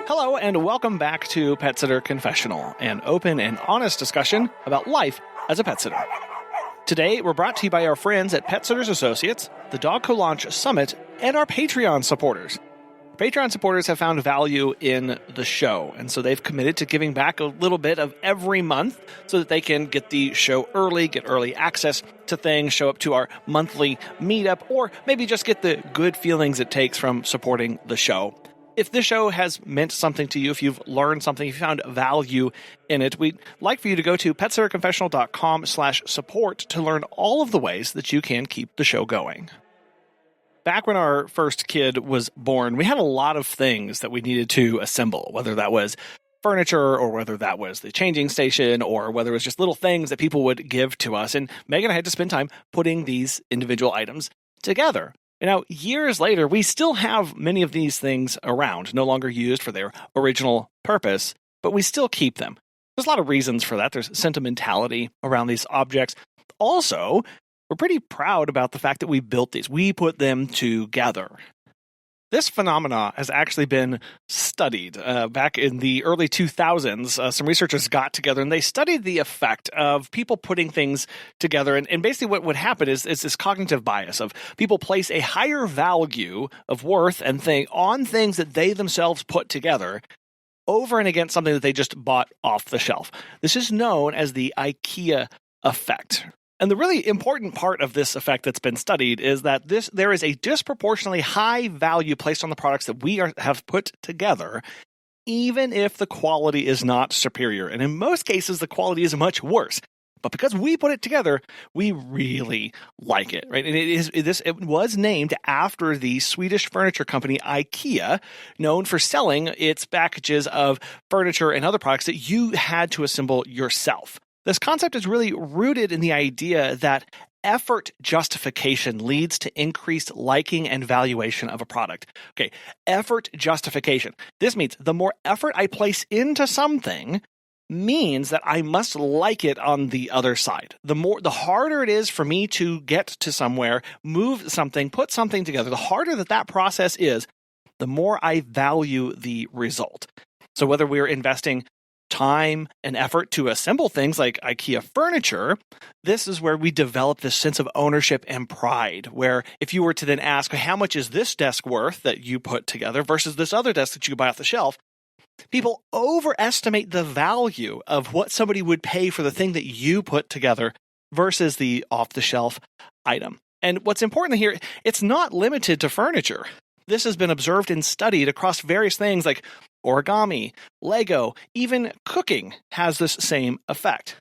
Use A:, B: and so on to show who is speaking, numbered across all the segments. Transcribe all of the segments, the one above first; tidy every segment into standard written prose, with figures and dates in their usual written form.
A: Hello, and welcome back to Pet Sitter Confessional, an open and honest discussion about life as a pet sitter. Today, we're brought to you by our friends at Pet Sitters Associates, the Dog Co-Launch Summit, and our Patreon supporters. Patreon supporters have found value in the show, and so they've committed to giving back a little bit of every month so that they can get the show early, get early access to things, show up to our monthly meetup, or maybe just get the good feelings it takes from supporting the show. If this show has meant something to you, if you've learned something, if you found value in it, we'd like for you to go to petsitterconfessional.com/support to learn all of the ways that you can keep the show going. Back when our first kid was born, we had a lot of things that we needed to assemble, whether that was furniture or whether that was the changing station or whether it was just little things that people would give to us. And Megan and I had to spend time putting these individual items together. And now, years later, we still have many of these things around, no longer used for their original purpose, but we still keep them. There's a lot of reasons for that. There's sentimentality around these objects. Also, we're pretty proud about the fact that we built these. We put them together. This phenomena has actually been studied. Back in the early 2000s, some researchers got together and they studied the effect of people putting things together. And basically what would happen is this cognitive bias of people place a higher value of worth and on things that they themselves put together over and against something that they just bought off the shelf. This is known as the IKEA effect. And the really important part of this effect that's been studied is that there is a disproportionately high value placed on the products that we have put together, even if the quality is not superior. And in most cases, the quality is much worse. But because we put it together, we really like it, right? And it was named after the Swedish furniture company IKEA, known for selling its packages of furniture and other products that you had to assemble yourself. This concept is really rooted in the idea that effort justification leads to increased liking and valuation of a product. Okay, effort justification. This means the more effort I place into something means that I must like it on the other side. The harder it is for me to get to somewhere, move something, put something together, the harder that process is, the more I value the result. So whether we're investing time and effort to assemble things like IKEA furniture, this is where we develop this sense of ownership and pride, where if you were to then ask, how much is this desk worth that you put together versus this other desk that you buy off the shelf, people overestimate the value of what somebody would pay for the thing that you put together versus the off-the-shelf item. And what's important here, it's not limited to furniture. This has been observed and studied across various things like origami, Lego, even cooking has this same effect.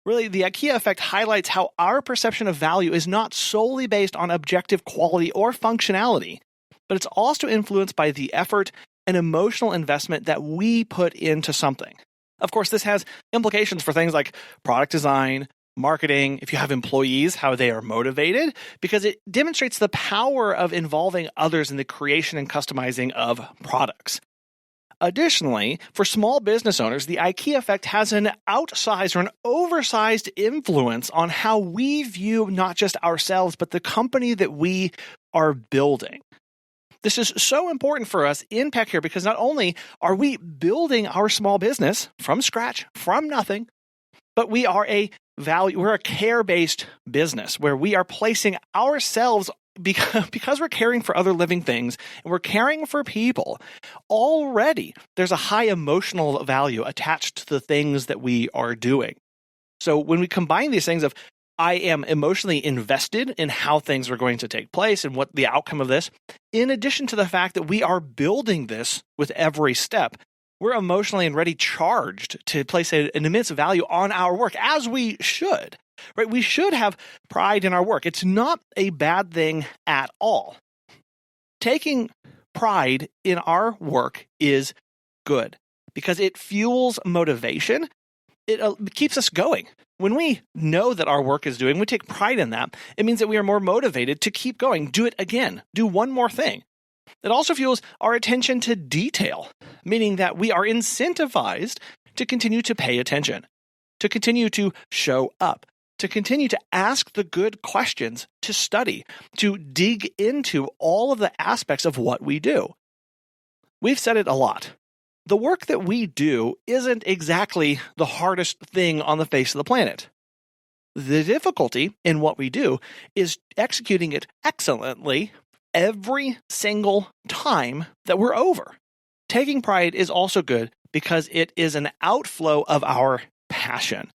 A: Really, the IKEA effect highlights how our perception of value is not solely based on objective quality or functionality, but it's also influenced by the effort and emotional investment that we put into something. Of course, this has implications for things like product design, marketing, if you have employees, how they are motivated, because it demonstrates the power of involving others in the creation and customizing of products. Additionally, for small business owners, the IKEA effect has an outsized or an oversized influence on how we view not just ourselves, but the company that we are building. This is so important for us in Pet Care because not only are we building our small business from scratch, from nothing, but we're a care-based business where we are placing ourselves because we're caring for other living things and we're caring for people. Already, there's a high emotional value attached to the things that we are doing. So when we combine these things of I am emotionally invested in how things are going to take place and what the outcome of this, in addition to the fact that we are building this with every step, we're emotionally and ready charged to place an immense value on our work, as we should. Right? We should have pride in our work. It's not a bad thing at all. Taking pride in our work is good because it fuels motivation. It keeps us going. When we know that our work is doing, we take pride in that, it means that we are more motivated to keep going, do it again, do one more thing. It also fuels our attention to detail, meaning that we are incentivized to continue to pay attention, to continue to show up, to continue to ask the good questions, to study, to dig into all of the aspects of what we do. We've said it a lot. The work that we do isn't exactly the hardest thing on the face of the planet. The difficulty in what we do is executing it excellently every single time that we're over. Taking pride is also good because it is an outflow of our passion.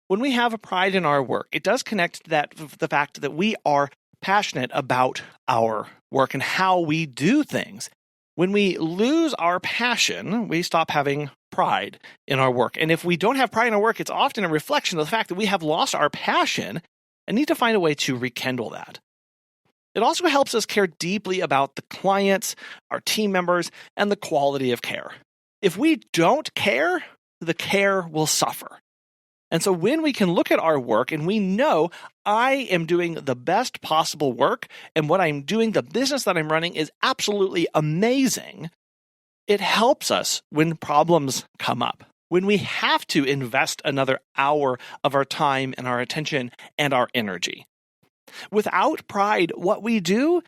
A: When we have a pride in our work, it does connect the fact that we are passionate about our work and how we do things. When we lose our passion, we stop having pride in our work. And if we don't have pride in our work, it's often a reflection of the fact that we have lost our passion and need to find a way to rekindle that. It also helps us care deeply about the clients, our team members, and the quality of care. If we don't care, the care will suffer. And so when we can look at our work and we know I am doing the best possible work and what I'm doing, the business that I'm running is absolutely amazing, it helps us when problems come up, when we have to invest another hour of our time and our attention and our energy. Without pride, what we do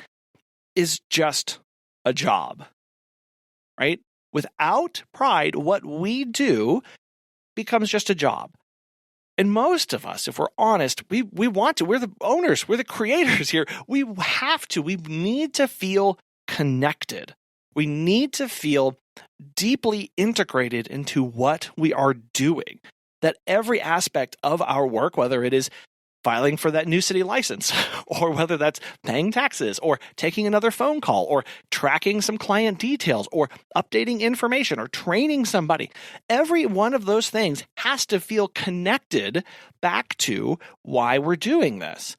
A: is just a job, right? Without pride, what we do becomes just a job. And most of us, if we're honest, we want to. We're the owners. We're the creators here. We need to feel connected. We need to feel deeply integrated into what we are doing. That every aspect of our work, whether it is filing for that new city license, or whether that's paying taxes, or taking another phone call, or tracking some client details, or updating information, or training somebody. Every one of those things has to feel connected back to why we're doing this.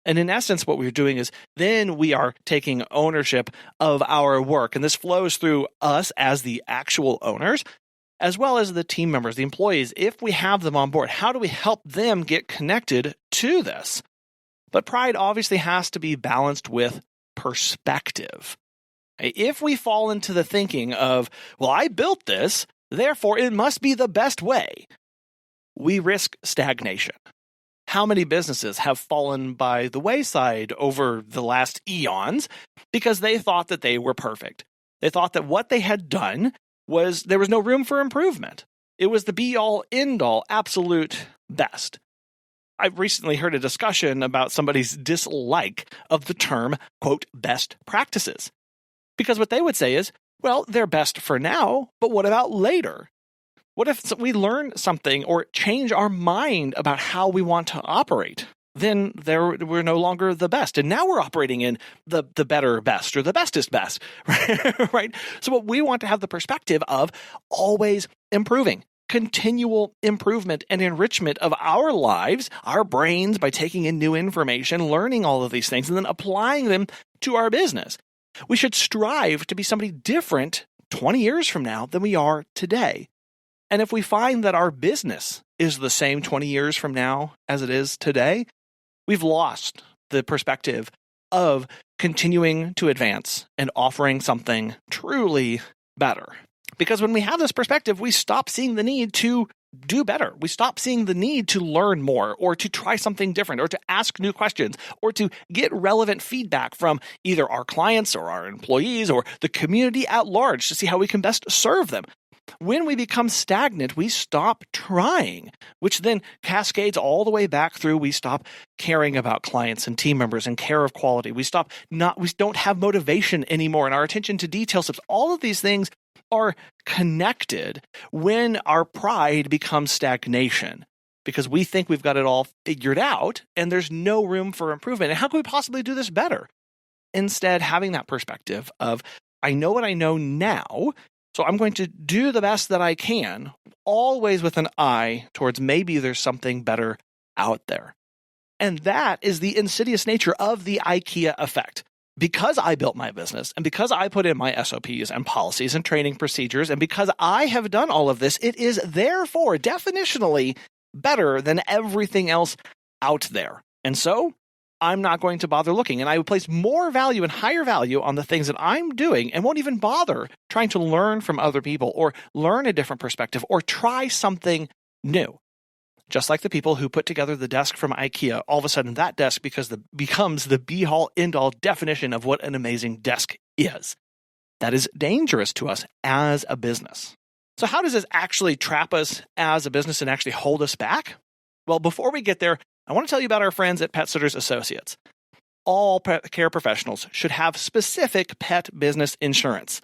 A: And in essence, what we're doing is then we are taking ownership of our work. And this flows through us as the actual owners, as well as the team members, the employees. If we have them on board, how do we help them get connected to this? But pride obviously has to be balanced with perspective. If we fall into the thinking of, well, I built this, therefore it must be the best way, we risk stagnation. How many businesses have fallen by the wayside over the last eons because they thought that they were perfect? They thought that what they had done there was no room for improvement. It was the be-all, end-all, absolute best. I recently heard a discussion about somebody's dislike of the term, quote, best practices. Because what they would say is, well, they're best for now, but what about later? What if we learn something or change our mind about how we want to operate? Then we're no longer the best. And now we're operating in the better best or the bestest best, right? So what we want to have the perspective of always improving, continual improvement and enrichment of our lives, our brains by taking in new information, learning all of these things, and then applying them to our business. We should strive to be somebody different 20 years from now than we are today. And if we find that our business is the same 20 years from now as it is today, we've lost the perspective of continuing to advance and offering something truly better. Because when we have this perspective, we stop seeing the need to do better. We stop seeing the need to learn more or to try something different or to ask new questions or to get relevant feedback from either our clients or our employees or the community at large to see how we can best serve them. When we become stagnant, we stop trying, which then cascades all the way back through. We stop caring about clients and team members and care of quality. We don't have motivation anymore, and our attention to detail slips. All of these things are connected when our pride becomes stagnation, because we think we've got it all figured out and there's no room for improvement. And how can we possibly do this better? Instead, having that perspective of, I know what I know now, so I'm going to do the best that I can, always with an eye towards maybe there's something better out there. And that is the insidious nature of the IKEA effect. Because I built my business and because I put in my SOPs and policies and training procedures, and because I have done all of this, it is therefore definitionally better than everything else out there. And so I'm not going to bother looking, and I would place more value and higher value on the things that I'm doing and won't even bother trying to learn from other people or learn a different perspective or try something new. Just like the people who put together the desk from IKEA, all of a sudden that desk becomes the be-all, end-all definition of what an amazing desk is. that is dangerous to us as a business. So how does this actually trap us as a business and actually hold us back? Well, before we get there, I want to tell you about our friends at Pet Sitters Associates. All pet care professionals should have specific pet business insurance.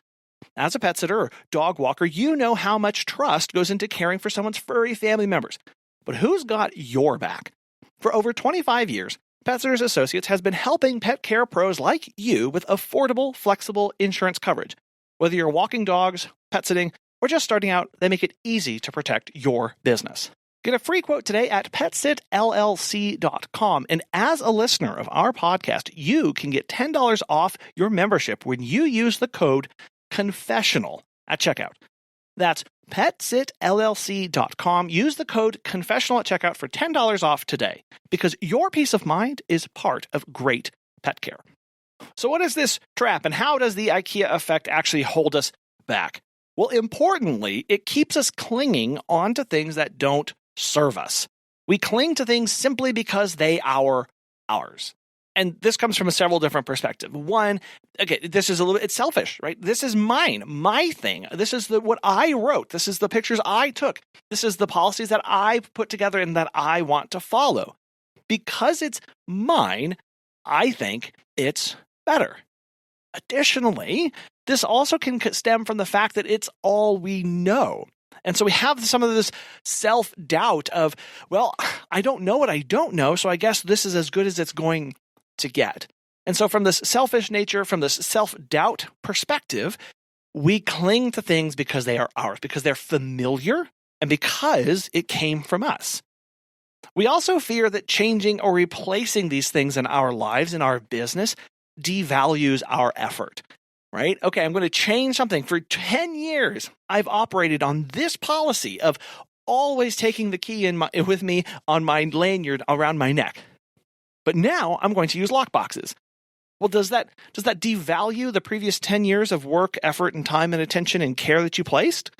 A: As a pet sitter or dog walker, you know how much trust goes into caring for someone's furry family members. But who's got your back? For over 25 years, Pet Sitters Associates has been helping pet care pros like you with affordable, flexible insurance coverage. Whether you're walking dogs, pet sitting, or just starting out, they make it easy to protect your business. Get a free quote today at petsitllc.com. And as a listener of our podcast, you can get $10 off your membership when you use the code Confessional at checkout. That's petsitllc.com. Use the code Confessional at checkout for $10 off today, because your peace of mind is part of great pet care. So what is this trap, and how does the IKEA effect actually hold us back? Well, importantly, it keeps us clinging onto things that don't serve us. We cling to things simply because they are ours. And this comes from several different perspectives. One, okay, this is it's selfish, right? This is mine, my thing. This is what I wrote. This is the pictures I took. This is the policies that I put together and that I want to follow. Because it's mine, I think it's better. Additionally, this also can stem from the fact that it's all we know. And so we have some of this self-doubt of, well, I don't know what I don't know, so I guess this is as good as it's going to get. And so from this selfish nature, from this self-doubt perspective, we cling to things because they are ours, because they're familiar, and because it came from us. We also fear that changing or replacing these things in our lives, in our business, devalues our effort, right? Okay, I'm going to change something. For 10 years, I've operated on this policy of always taking the key with me on my lanyard around my neck. But now I'm going to use lockboxes. Well, does that devalue the previous 10 years of work, effort, and time and attention and care that you placed?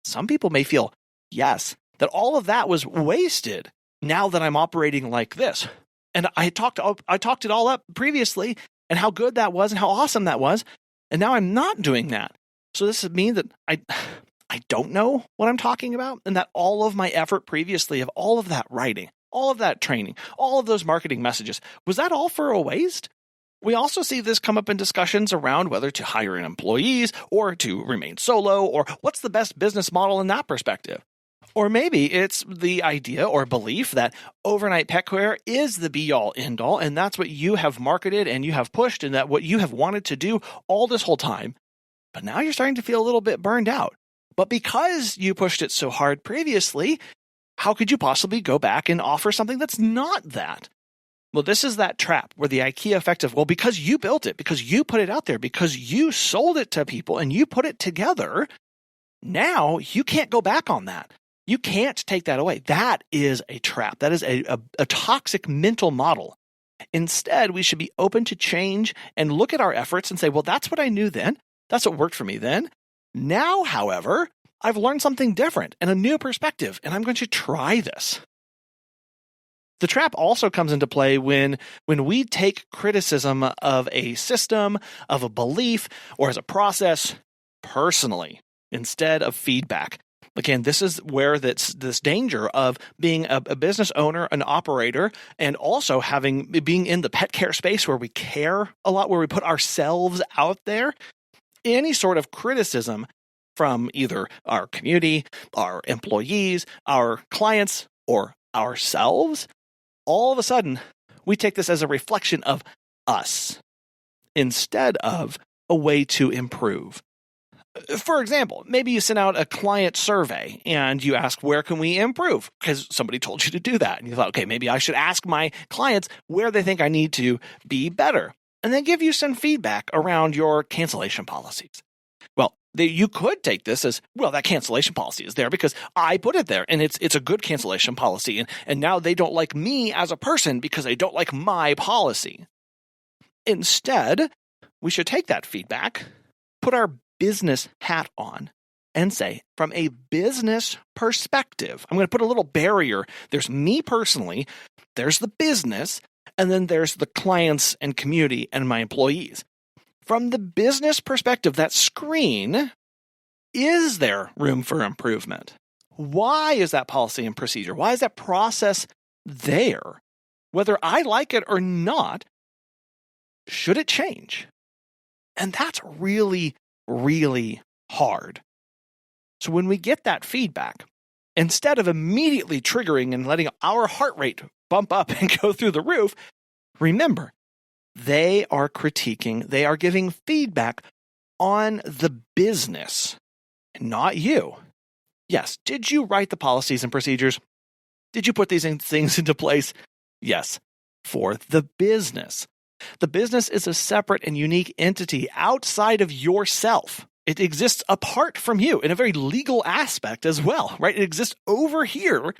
A: Some people may feel, yes, that all of that was wasted now that I'm operating like this. And I talked it all up previously and how good that was and how awesome that was. And now I'm not doing that. So this means that I don't know what I'm talking about, and that all of my effort previously of all of that writing, all of that training, all of those marketing messages, was that all for a waste? We also see this come up in discussions around whether to hire in employees or to remain solo, or what's the best business model in that perspective. Or maybe it's the idea or belief that overnight pet care is the be-all, end-all, and that's what you have marketed and you have pushed and that what you have wanted to do all this whole time. But now you're starting to feel a little bit burned out. But because you pushed it so hard previously, how could you possibly go back and offer something that's not that? Well, this is that trap where the IKEA effect of, well, because you built it, because you put it out there, because you sold it to people and you put it together, now you can't go back on that. You can't take that away. That is a trap. That is a toxic mental model. Instead, we should be open to change and look at our efforts and say, well, that's what I knew then. That's what worked for me then. Now, however, I've learned something different and a new perspective, and I'm going to try this. The trap also comes into play when we take criticism of a system, of a belief, or as a process personally instead of feedback. Again, this is where this danger of being a business owner, an operator, and also being in the pet care space where we care a lot, where we put ourselves out there. Any sort of criticism from either our community, our employees, our clients, or ourselves, all of a sudden, we take this as a reflection of us instead of a way to improve. For example, maybe you send out a client survey and you ask, where can we improve? Because somebody told you to do that. And you thought, okay, maybe I should ask my clients where they think I need to be better. And then give you some feedback around your cancellation policies. Well, you could take this as, well, that cancellation policy is there because I put it there and it's a good cancellation policy. And now they don't like me as a person because they don't like my policy. Instead, we should take that feedback, put our business hat on, and say, from a business perspective, I'm going to put a little barrier. There's me personally, there's the business, and then there's the clients and community and my employees. From the business perspective, that screen, is there room for improvement? Why is that policy and procedure? Why is that process there? Whether I like it or not, should it change? And that's really, really hard. So when we get that feedback, instead of immediately triggering and letting our heart rate bump up and go through the roof, remember, they are critiquing, they are giving feedback on the business, not you. Yes, did you write the policies and procedures? Did you put these things into place? Yes, for the business. The business is a separate and unique entity outside of yourself. It exists apart from you in a very legal aspect as well, right? It exists over here,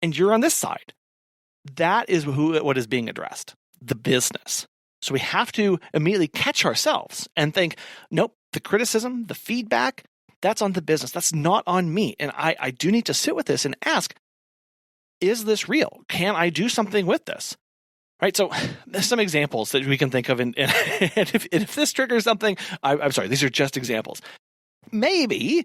A: and you're on this side. That is what is being addressed, the business. So we have to immediately catch ourselves and think, nope, the criticism, the feedback, that's on the business. That's not on me. And I do need to sit with this and ask, is this real? Can I do something with this? Right, so there's some examples that we can think of, and if this triggers something, I'm sorry, these are just examples. Maybe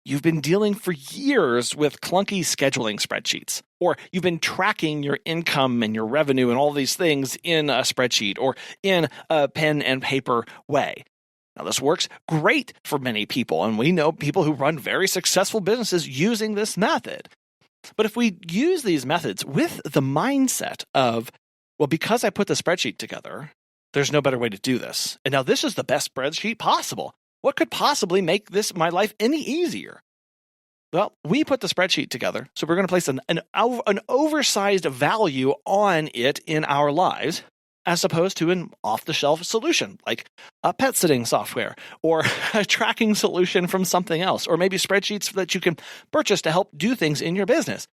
A: you've been dealing for years with clunky scheduling spreadsheets, or you've been tracking your income and your revenue and all these things in a spreadsheet or in a pen and paper way. Now, this works great for many people, and we know people who run very successful businesses using this method. But if we use these methods with the mindset of, well, because I put the spreadsheet together, there's no better way to do this. And now this is the best spreadsheet possible. What could possibly make this my life any easier? Well, we put the spreadsheet together, so we're going to place an oversized value on it in our lives, as opposed to an off-the-shelf solution, like a pet sitting software, or a tracking solution from something else, or maybe spreadsheets that you can purchase to help do things in your business.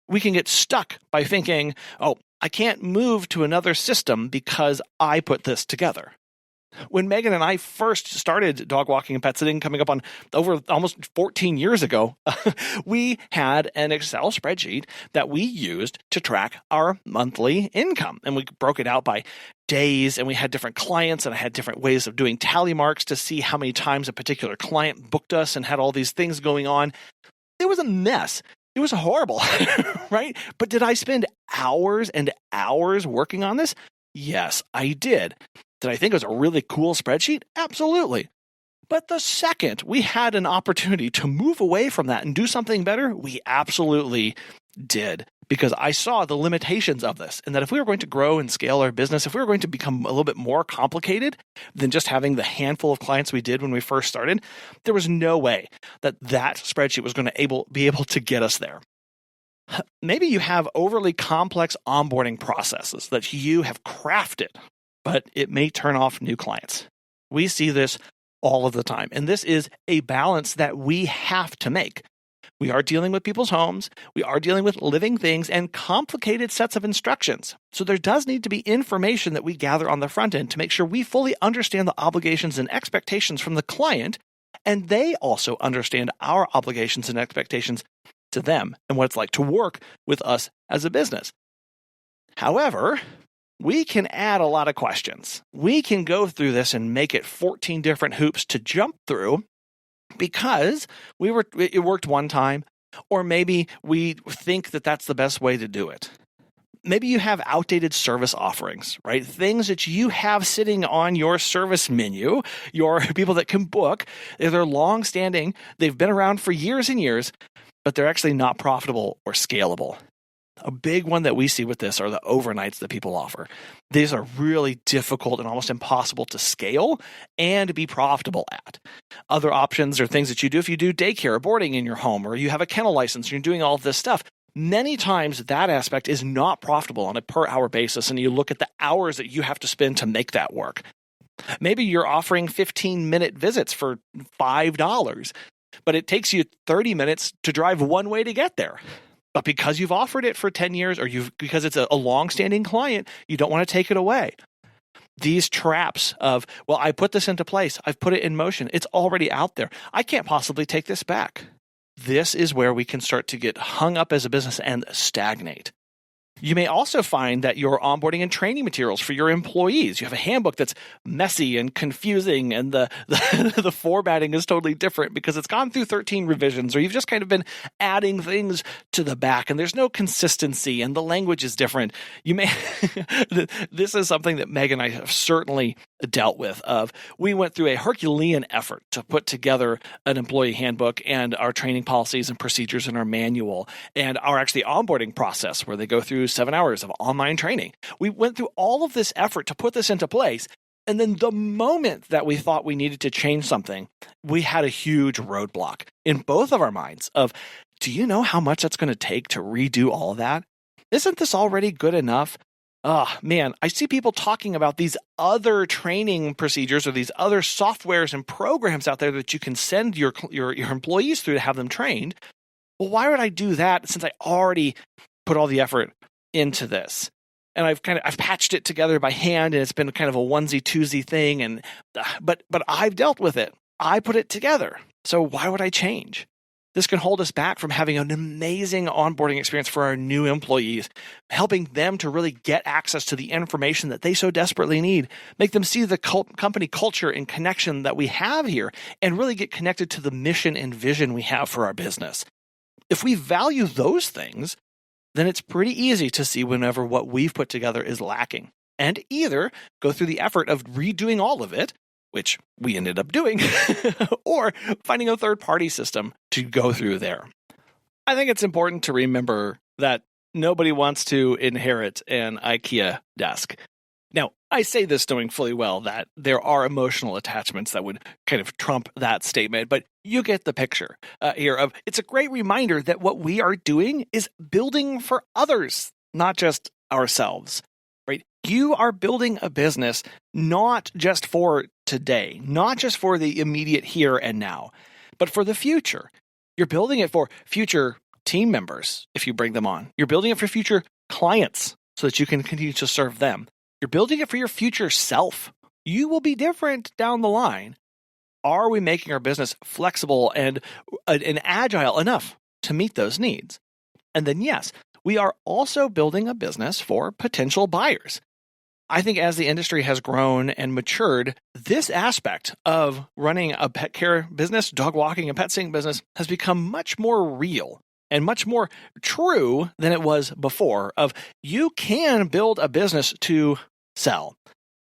A: We can get stuck by thinking, oh, I can't move to another system because I put this together. When Megan and I first started dog walking and pet sitting, coming up on over almost 14 years ago, we had an Excel spreadsheet that we used to track our monthly income. And we broke it out by days, and we had different clients, and I had different ways of doing tally marks to see how many times a particular client booked us and had all these things going on. It was a mess. It was horrible, right? But did I spend hours and hours working on this? Yes, I did. Did I think it was a really cool spreadsheet? Absolutely. But the second we had an opportunity to move away from that and do something better, we absolutely did. Because I saw the limitations of this, and that if we were going to grow and scale our business, if we were going to become a little bit more complicated than just having the handful of clients we did when we first started, there was no way that spreadsheet was going to be able to get us there. Maybe you have overly complex onboarding processes that you have crafted, but it may turn off new clients. We see this all of the time, and this is a balance that we have to make. We are dealing with people's homes, we are dealing with living things and complicated sets of instructions. So there does need to be information that we gather on the front end to make sure we fully understand the obligations and expectations from the client, and they also understand our obligations and expectations to them and what it's like to work with us as a business. However, we can add a lot of questions. We can go through this and make it 14 different hoops to jump through, because it worked one time, or maybe we think that that's the best way to do it. Maybe you have outdated service offerings, right? Things that you have sitting on your service menu, your people that can book, they're long-standing, they've been around for years and years, but they're actually not profitable or scalable. A big one that we see with this are the overnights that people offer. These are really difficult and almost impossible to scale and be profitable at. Other options are things that you do if you do daycare or boarding in your home, or you have a kennel license and you're doing all of this stuff. Many times that aspect is not profitable on a per hour basis, and you look at the hours that you have to spend to make that work. Maybe you're offering 15-minute visits for $5, but it takes you 30 minutes to drive one way to get there. But because you've offered it for 10 years, or because it's a long-standing client, you don't want to take it away. These traps of, well, I put this into place, I've put it in motion, it's already out there, I can't possibly take this back. This is where we can start to get hung up as a business and stagnate. You may also find that your onboarding and training materials for your employees, you have a handbook that's messy and confusing, and the formatting is totally different because it's gone through 13 revisions, or you've just kind of been adding things to the back and there's no consistency and the language is different. You may this is something that Meg and I have certainly dealt with. We went through a Herculean effort to put together an employee handbook and our training policies and procedures in our manual and our actually onboarding process where they go through 7 hours of online training. We went through all of this effort to put this into place. And then the moment that we thought we needed to change something, we had a huge roadblock in both of our minds of, do you know how much that's going to take to redo all of that? Isn't this already good enough? Oh, man, I see people talking about these other training procedures or these other softwares and programs out there that you can send your employees through to have them trained. Well, why would I do that since I already put all the effort into this? And I've patched it together by hand, and it's been kind of a onesie twosie thing. And but I've dealt with it. I put it together. So why would I change? This can hold us back from having an amazing onboarding experience for our new employees, helping them to really get access to the information that they so desperately need, make them see the company culture and connection that we have here, and really get connected to the mission and vision we have for our business. If we value those things, then it's pretty easy to see whenever what we've put together is lacking, and either go through the effort of redoing all of it, which we ended up doing, or finding a third-party system to go through there. I think it's important to remember that nobody wants to inherit an IKEA desk. Now, I say this knowing fully well that there are emotional attachments that would kind of trump that statement, but you get the picture here of it's a great reminder that what we are doing is building for others, not just ourselves, right? You are building a business not just for today, not just for the immediate here and now, but for the future. You're building it for future team members if you bring them on. You're building it for future clients so that you can continue to serve them. You're building it for your future self. You will be different down the line. Are we making our business flexible and agile enough to meet those needs? And then, yes, we are also building a business for potential buyers. I think as the industry has grown and matured, this aspect of running a pet care business, dog walking and pet sitting business has become much more real and much more true than it was before of you can build a business to sell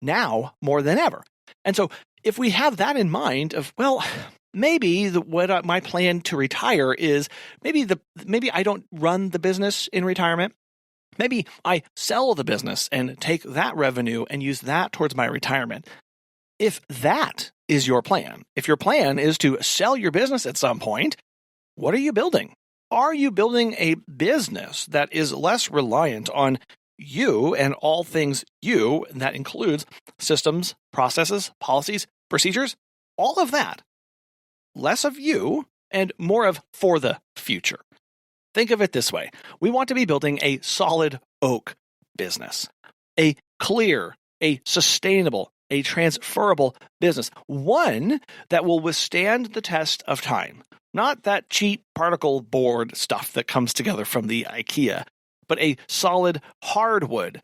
A: now more than ever. And so if we have that in mind of, well, maybe my plan to retire is maybe I don't run the business in retirement. Maybe I sell the business and take that revenue and use that towards my retirement. If that is your plan, if your plan is to sell your business at some point, what are you building? Are you building a business that is less reliant on you and all things you, and that includes systems, processes, policies, procedures, all of that? Less of you and more of for the future. Think of it this way. We want to be building a solid oak business, a clear, a sustainable, a transferable business, one that will withstand the test of time. Not that cheap particle board stuff that comes together from the IKEA, but a solid hardwood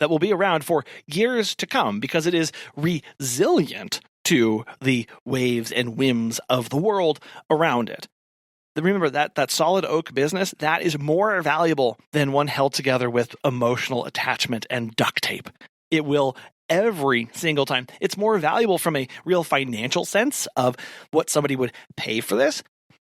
A: that will be around for years to come because it is resilient to the waves and whims of the world around it. Remember that solid oak business, that is more valuable than one held together with emotional attachment and duct tape. It will every single time. It's more valuable from a real financial sense of what somebody would pay for this.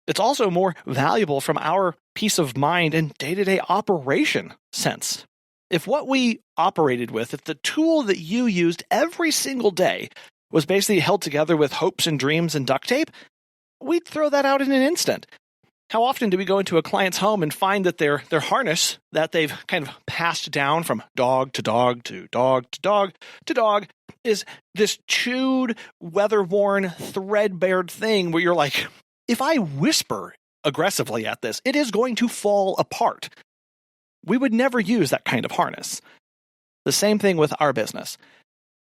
A: It's also more valuable from our peace of mind and day-to-day operation sense. If what we operated with, if the tool that you used every single day was basically held together with hopes and dreams and duct tape, we'd throw that out in an instant. How often do we go into a client's home and find that their harness that they've kind of passed down from dog to dog to dog to dog to dog is this chewed, weather-worn, threadbare thing where you're like, if I whisper aggressively at this, it is going to fall apart. We would never use that kind of harness. The same thing with our business.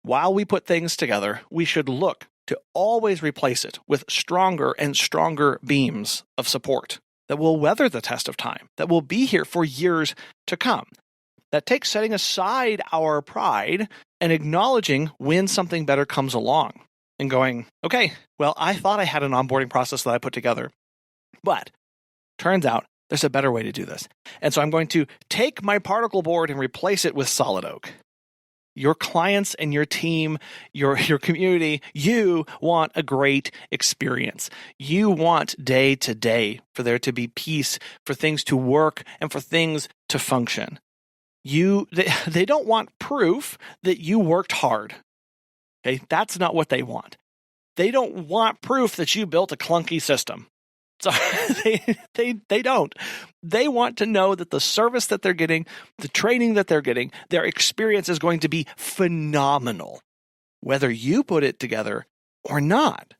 A: While we put things together, we should look to always replace it with stronger and stronger beams of support that will weather the test of time, that will be here for years to come. that takes setting aside our pride and acknowledging when something better comes along and going, okay, well, I thought I had an onboarding process that I put together, but turns out there's a better way to do this. And so I'm going to take my particle board and replace it with solid oak. Your clients and your team, your community, you want a great experience. You want day to day for there to be peace, for things to work, and for things to function. They don't want proof that you worked hard. Okay, that's not what they want. They don't want proof that you built a clunky system. So they don't. They want to know that the service that they're getting, the training that they're getting, their experience is going to be phenomenal, whether you put it together or not.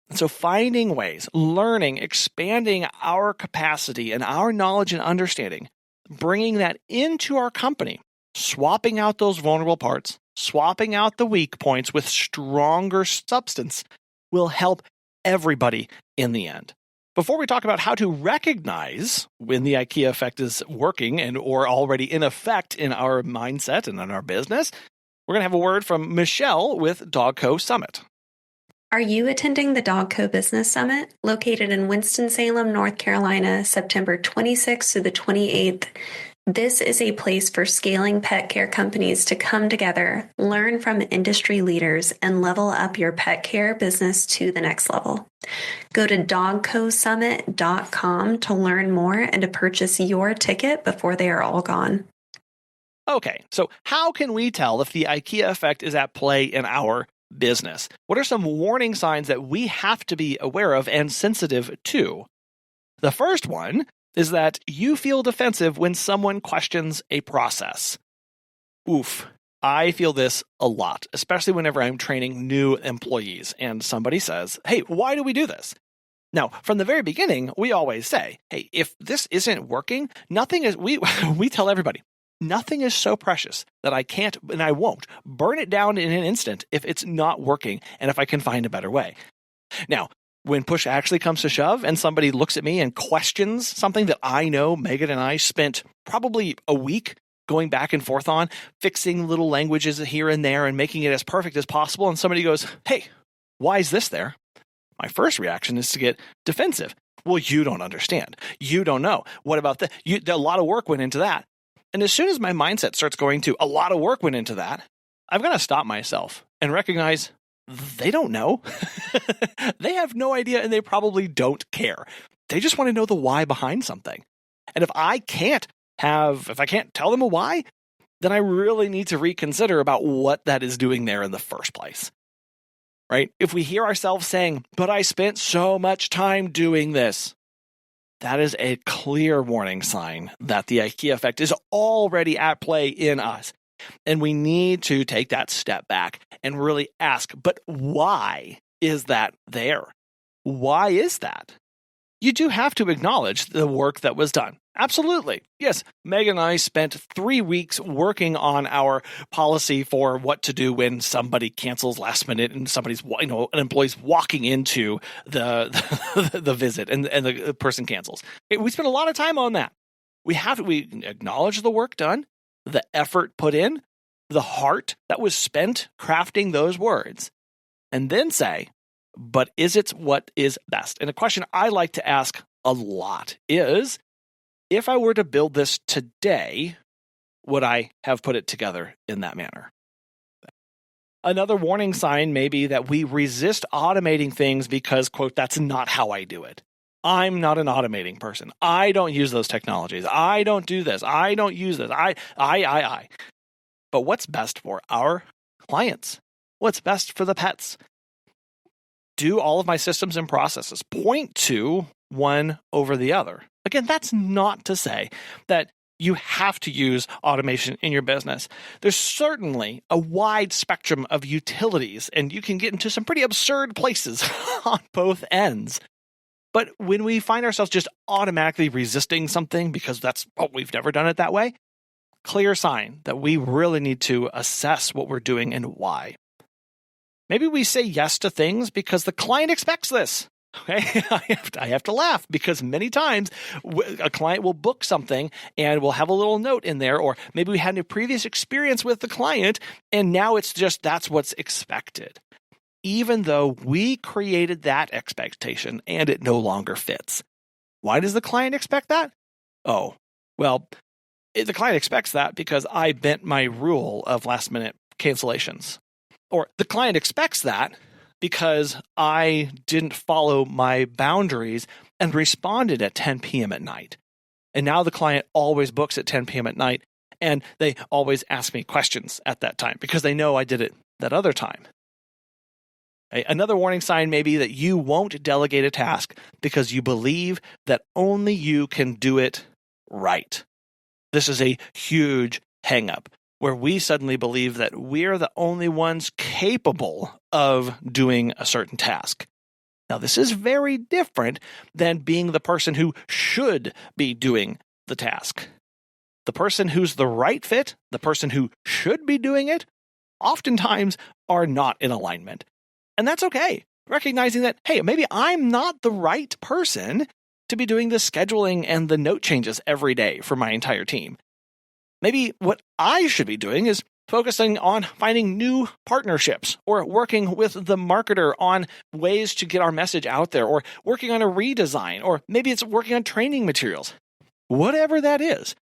A: And so finding ways, learning, expanding our capacity and our knowledge and understanding, bringing that into our company, swapping out those vulnerable parts, swapping out the weak points with stronger substance will help everybody in the end. Before we talk about how to recognize when the IKEA effect is working and or already in effect in our mindset and in our business, we're going to have a word from Michelle with Dogco Summit.
B: Are you attending the Dogco Business Summit, located in Winston-Salem, North Carolina, September 26th through the 28th? This is a place for scaling pet care companies to come together, learn from industry leaders, and level up your pet care business to the next level. Go to dogcosummit.com to learn more and to purchase your ticket before they are all gone.
A: Okay, so how can we tell if the IKEA effect is at play in our business? What are some warning signs that we have to be aware of and sensitive to? The first one is that you feel defensive when someone questions a process. Oof, I feel this a lot, especially whenever I'm training new employees and somebody says, hey, why do we do this? Now, from the very beginning, we always say, hey, if this isn't working, we tell everybody, nothing is so precious that I can't and I won't burn it down in an instant if it's not working and if I can find a better way. Now, when push actually comes to shove and somebody looks at me and questions something that I know Megan and I spent probably a week going back and forth on, fixing little languages here and there and making it as perfect as possible, and somebody goes, hey, why is this there? My first reaction is to get defensive. Well, you don't understand. You don't know. What about that? A lot of work went into that. And as soon as my mindset starts going to a lot of work went into that, I've got to stop myself and recognize they don't know. They have no idea and they probably don't care. They just want to know the why behind something. And if I can't tell them a why, then I really need to reconsider about what that is doing there in the first place. Right? If we hear ourselves saying, but I spent so much time doing this, that is a clear warning sign that the IKEA effect is already at play in us. And we need to take that step back and really ask, but why is that there? Why is that? You do have to acknowledge the work that was done. Absolutely. Yes, Meg and I spent 3 weeks working on our policy for what to do when somebody cancels last minute and an employee's walking into the visit and the person cancels. We spent a lot of time on that. We acknowledge the work done, the effort put in, the heart that was spent crafting those words, and then say, but is it what is best? And a question I like to ask a lot is, if I were to build this today, would I have put it together in that manner? Another warning sign may be that we resist automating things because, quote, that's not how I do it. I'm not an automating person. I don't use those technologies. I don't do this. I don't use this. I. But what's best for our clients? What's best for the pets? Do all of my systems and processes point to one over the other? Again, that's not to say that you have to use automation in your business. There's certainly a wide spectrum of utilities, and you can get into some pretty absurd places on both ends. But when we find ourselves just automatically resisting something because we've never done it that way, clear sign that we really need to assess what we're doing and why. Maybe we say yes to things because the client expects this. Okay, I have to laugh because many times a client will book something and we'll have a little note in there, or maybe we had a previous experience with the client and now it's just that's what's expected, even though we created that expectation and it no longer fits. Why does the client expect that? Oh, well, the client expects that because I bent my rule of last minute cancellations. Or the client expects that because I didn't follow my boundaries and responded at 10 p.m. at night. And now the client always books at 10 p.m. at night, and they always ask me questions at that time because they know I did it that other time. Another warning sign may be that you won't delegate a task because you believe that only you can do it right. This is a huge hang-up where we suddenly believe that we're the only ones capable of doing a certain task. Now, this is very different than being the person who should be doing the task. The person who's the right fit, the person who should be doing it, oftentimes are not in alignment. And that's okay. Recognizing that, hey, maybe I'm not the right person to be doing the scheduling and the note changes every day for my entire team. Maybe what I should be doing is focusing on finding new partnerships or working with the marketer on ways to get our message out there, or working on a redesign, or maybe it's working on training materials. Whatever that is,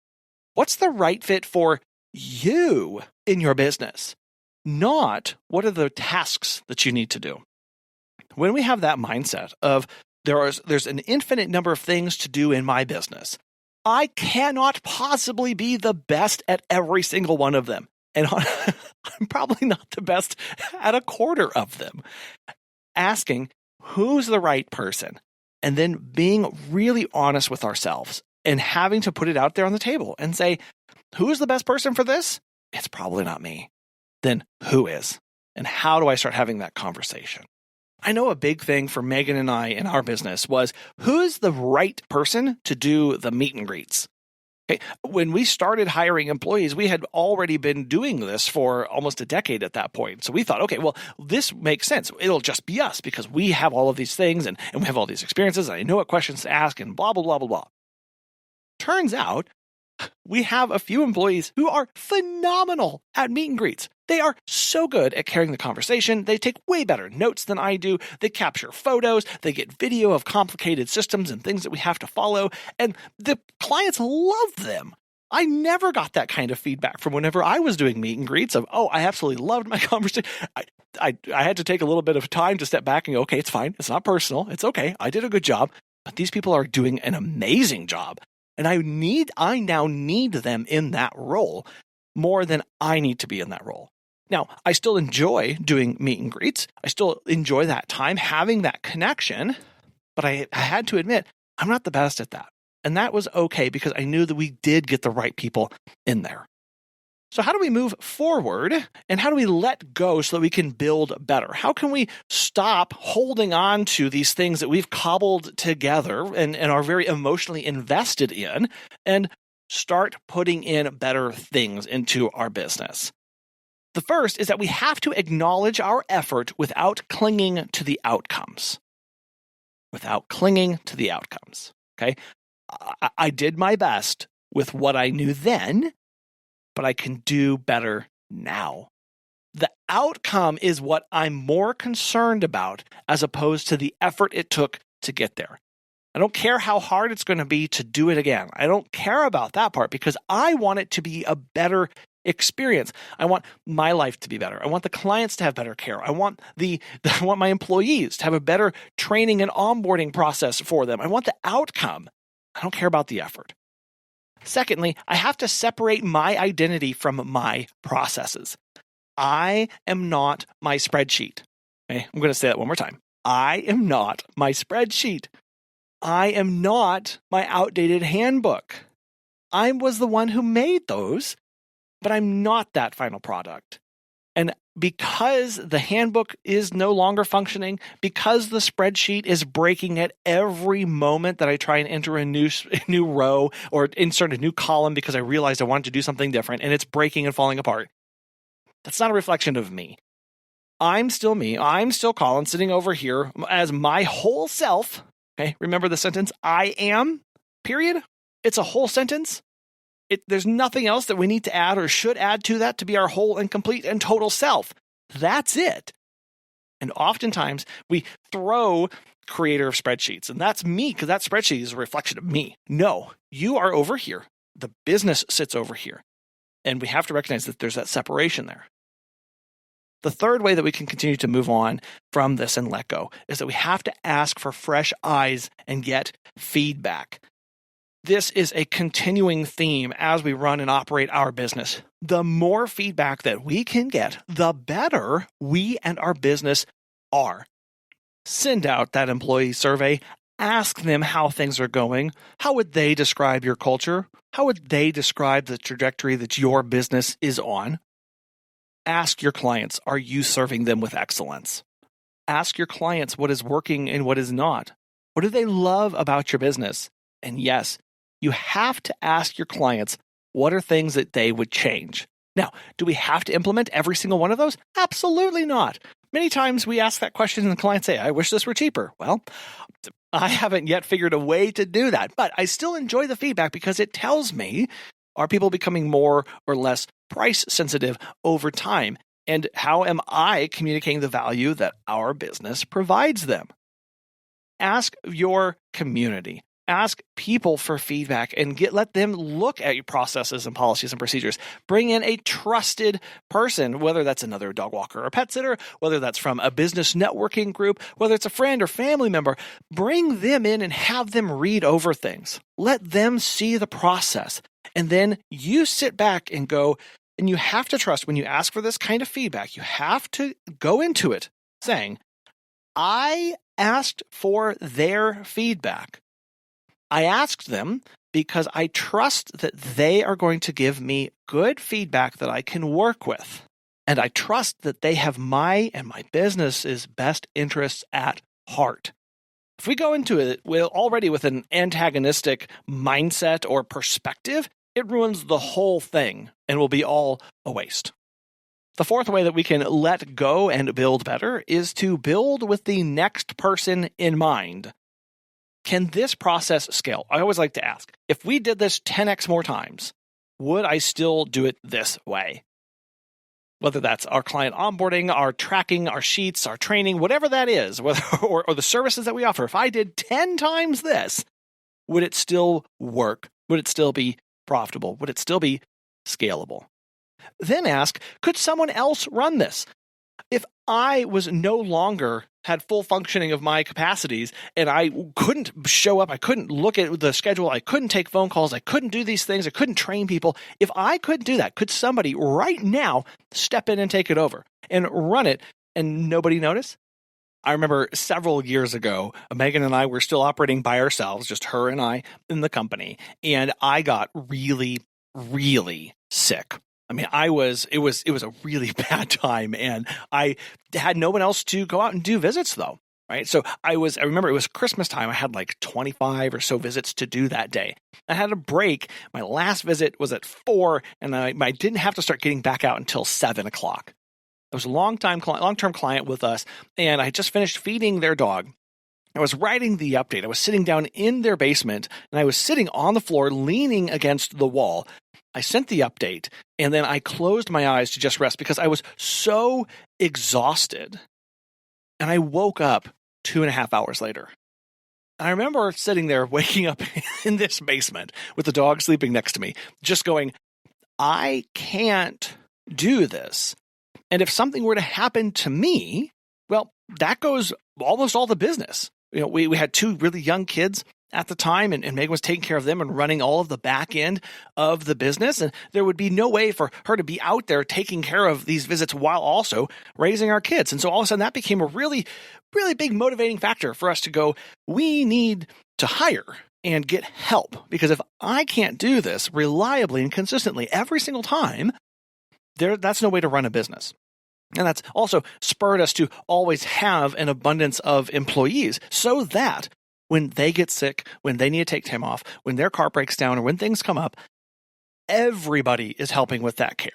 A: what's the right fit for you in your business? Not what are the tasks that you need to do. When we have that mindset of there's an infinite number of things to do in my business, I cannot possibly be the best at every single one of them. And I'm probably not the best at a quarter of them. Asking who's the right person, and then being really honest with ourselves and having to put it out there on the table and say, who's the best person for this? It's probably not me. Then who is? And how do I start having that conversation? I know a big thing for Megan and I in our business was who's the right person to do the meet and greets. Okay. When we started hiring employees, we had already been doing this for almost a decade at that point. So we thought, okay, well, this makes sense. It'll just be us because we have all of these things and we have all these experiences and I know what questions to ask and blah, blah, blah, blah, blah. Turns out we have a few employees who are phenomenal at meet and greets. They are so good at carrying the conversation. They take way better notes than I do. They capture photos. They get video of complicated systems and things that we have to follow. And the clients love them. I never got that kind of feedback from whenever I was doing meet and greets of, oh, I absolutely loved my conversation. I had to take a little bit of time to step back and go, okay, it's fine. It's not personal. It's okay. I did a good job. But these people are doing an amazing job. And I now need them in that role more than I need to be in that role. Now, I still enjoy doing meet and greets. I still enjoy that time, having that connection, but I had to admit, I'm not the best at that. And that was okay because I knew that we did get the right people in there. So how do we move forward and how do we let go so that we can build better? How can we stop holding on to these things that we've cobbled together and are very emotionally invested in and start putting in better things into our business? The first is that we have to acknowledge our effort without clinging to the outcomes. Without clinging to the outcomes, okay? I did my best with what I knew then, but I can do better now. The outcome is what I'm more concerned about as opposed to the effort it took to get there. I don't care how hard it's going to be to do it again. I don't care about that part because I want it to be a better experience. I want my life to be better. I want the clients to have better care. I want my employees to have a better training and onboarding process for them. I want the outcome. I don't care about the effort. Secondly, I have to separate my identity from my processes. I am not my spreadsheet. Okay, I'm going to say that one more time. I am not my spreadsheet. I am not my outdated handbook. I was the one who made those, but I'm not that final product. And because the handbook is no longer functioning, because the spreadsheet is breaking at every moment that I try and enter a new row or insert a new column because I realized I wanted to do something different and it's breaking and falling apart, that's not a reflection of me. I'm still me. I'm still Colin sitting over here as my whole self. Okay, remember the sentence, I am, period. It's a whole sentence. There's nothing else that we need to add or should add to that to be our whole and complete and total self. That's it. And oftentimes we throw creator of spreadsheets, and that's me because that spreadsheet is a reflection of me. No, you are over here. The business sits over here. And we have to recognize that there's that separation there. The third way that we can continue to move on from this and let go is that we have to ask for fresh eyes and get feedback. This is a continuing theme as we run and operate our business. The more feedback that we can get, the better we and our business are. Send out that employee survey. Ask them how things are going. How would they describe your culture? How would they describe the trajectory that your business is on? Ask your clients, are you serving them with excellence? Ask your clients what is working and what is not. What do they love about your business? And yes, you have to ask your clients what are things that they would change. Now, do we have to implement every single one of those? Absolutely not. Many times we ask that question and the clients say, I wish this were cheaper. Well, I haven't yet figured a way to do that, but I still enjoy the feedback because it tells me, are people becoming more or less price sensitive over time? And how am I communicating the value that our business provides them? Ask your community. Ask people for feedback and let them look at your processes and policies and procedures. Bring in a trusted person, whether that's another dog walker or pet sitter, whether that's from a business networking group, whether it's a friend or family member. Bring them in and have them read over things. Let them see the process. And then you sit back and go, and you have to trust when you ask for this kind of feedback, you have to go into it saying, I asked for their feedback. I asked them because I trust that they are going to give me good feedback that I can work with. And I trust that they have my and my business's best interests at heart. If we go into it already with an antagonistic mindset or perspective, it ruins the whole thing and will be all a waste. The fourth way that we can let go and build better is to build with the next person in mind. Can this process scale? I always like to ask, if we did this 10x more times, would I still do it this way? Whether that's our client onboarding, our tracking, our sheets, our training, whatever that is, or the services that we offer. If I did 10 times this, would it still work? Would it still be profitable? Would it still be scalable? Then ask, could someone else run this? If I was no longer had full functioning of my capacities and I couldn't show up, I couldn't look at the schedule, I couldn't take phone calls, I couldn't do these things, I couldn't train people. If I couldn't do that, could somebody right now step in and take it over and run it and nobody notice? I remember several years ago, Megan and I were still operating by ourselves, just her and I in the company, and I got really, really sick. I mean, it was a really bad time, and I had no one else to go out and do visits though, right? So I remember it was Christmas time. I had like 25 or so visits to do that day. I had a break. My last visit was at 4, and I didn't have to start getting back out until 7 o'clock. I was a long-term client with us, and I just finished feeding their dog. I was writing the update. I was sitting down in their basement, and I was sitting on the floor leaning against the wall. I sent the update, and then I closed my eyes to just rest because I was so exhausted. And I woke up 2.5 hours later. And I remember sitting there, waking up in this basement with the dog sleeping next to me, just going, I can't do this. And if something were to happen to me, well, that goes almost all the business. You know, we had 2 really young kids at the time, and Megan was taking care of them and running all of the back end of the business. And there would be no way for her to be out there taking care of these visits while also raising our kids. And so all of a sudden that became a really, really big motivating factor for us to go, we need to hire and get help. Because if I can't do this reliably and consistently every single time, that's no way to run a business. And that's also spurred us to always have an abundance of employees so that when they get sick, when they need to take time off, when their car breaks down, or when things come up, everybody is helping with that care.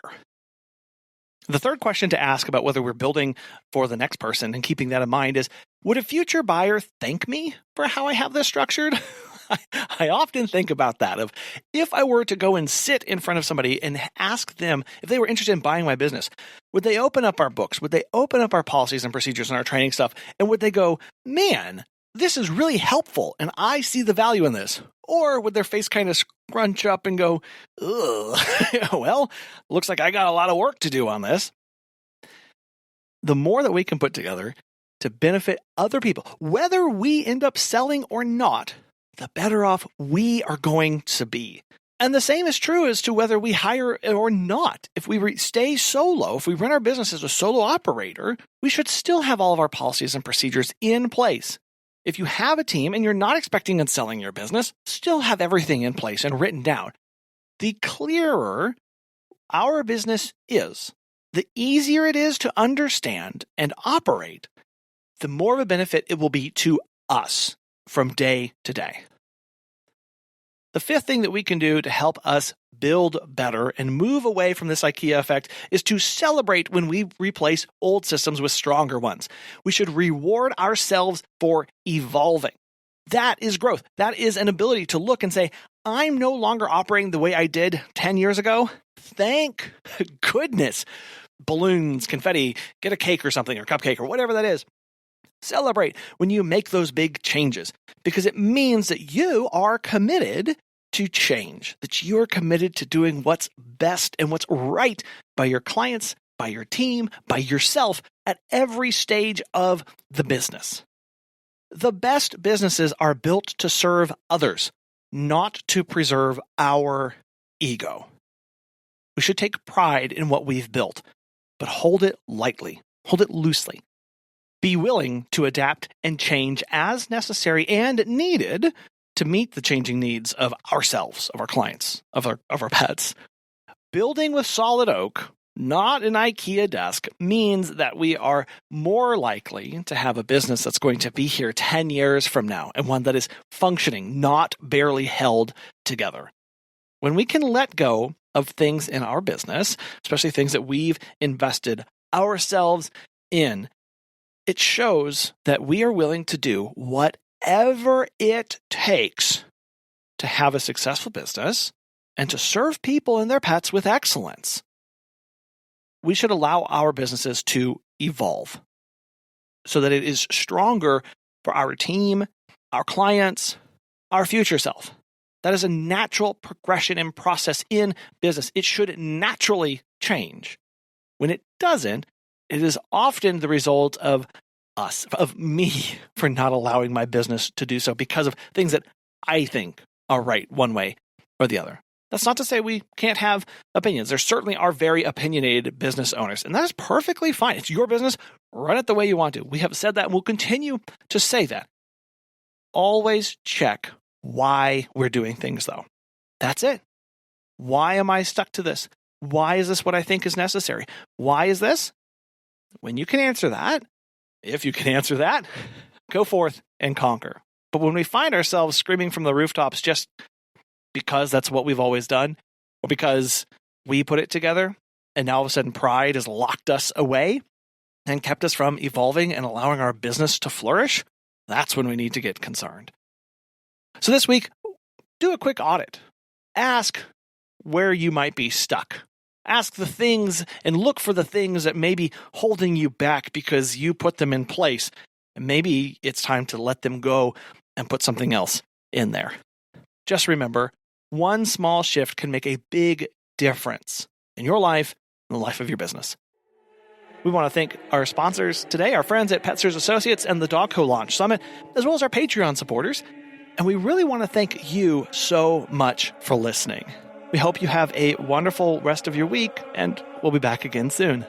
A: The third question to ask about whether we're building for the next person and keeping that in mind is, would a future buyer thank me for how I have this structured? I often think about that of if I were to go and sit in front of somebody and ask them if they were interested in buying my business, would they open up our books? Would they open up our policies and procedures and our training stuff? And would they go, man, this is really helpful and I see the value in this? Or would their face kind of scrunch up and go, ugh, well, looks like I got a lot of work to do on this. The more that we can put together to benefit other people, whether we end up selling or not, the better off we are going to be. And the same is true as to whether we hire or not. If we stay solo, if we run our business as a solo operator, we should still have all of our policies and procedures in place. If you have a team and you're not expecting on selling your business, still have everything in place and written down. The clearer our business is, the easier it is to understand and operate, the more of a benefit it will be to us from day to day. The fifth thing that we can do to help us build better and move away from this IKEA effect is to celebrate when we replace old systems with stronger ones. We should reward ourselves for evolving. That is growth. That is an ability to look and say, I'm no longer operating the way I did 10 years ago. Thank goodness. Balloons, confetti, get a cake or something, or cupcake or whatever that is. Celebrate when you make those big changes because it means that you are committed to change, that you are committed to doing what's best and what's right by your clients, by your team, by yourself at every stage of the business. The best businesses are built to serve others, not to preserve our ego. We should take pride in what we've built, but hold it lightly, hold it loosely. Be willing to adapt and change as necessary and needed to meet the changing needs of ourselves, of our clients, of our pets. Building with solid oak, not an IKEA desk, means that we are more likely to have a business that's going to be here 10 years from now and one that is functioning, not barely held together. When we can let go of things in our business, especially things that we've invested ourselves in, it shows that we are willing to do whatever it takes to have a successful business and to serve people and their pets with excellence. We should allow our businesses to evolve so that it is stronger for our team, our clients, our future self. That is a natural progression and process in business. It should naturally change. When it doesn't, it is often the result of us, of me, for not allowing my business to do so because of things that I think are right one way or the other. That's not to say we can't have opinions. There certainly are very opinionated business owners, and that is perfectly fine. It's your business. Run it the way you want to. We have said that and we'll continue to say that. Always check why we're doing things, though. That's it. Why am I stuck to this? Why is this what I think is necessary? Why is this? When you can answer that, if you can answer that, go forth and conquer. But when we find ourselves screaming from the rooftops just because that's what we've always done, or because we put it together, and now all of a sudden pride has locked us away and kept us from evolving and allowing our business to flourish, that's when we need to get concerned. So this week, do a quick audit. Ask where you might be stuck. Ask the things and look for the things that may be holding you back because you put them in place. And maybe it's time to let them go and put something else in there. Just remember, one small shift can make a big difference in your life and the life of your business. We want to thank our sponsors today, our friends at Petsters Associates and the Dog Co Launch Summit, as well as our Patreon supporters. And we really want to thank you so much for listening. We hope you have a wonderful rest of your week, and we'll be back again soon.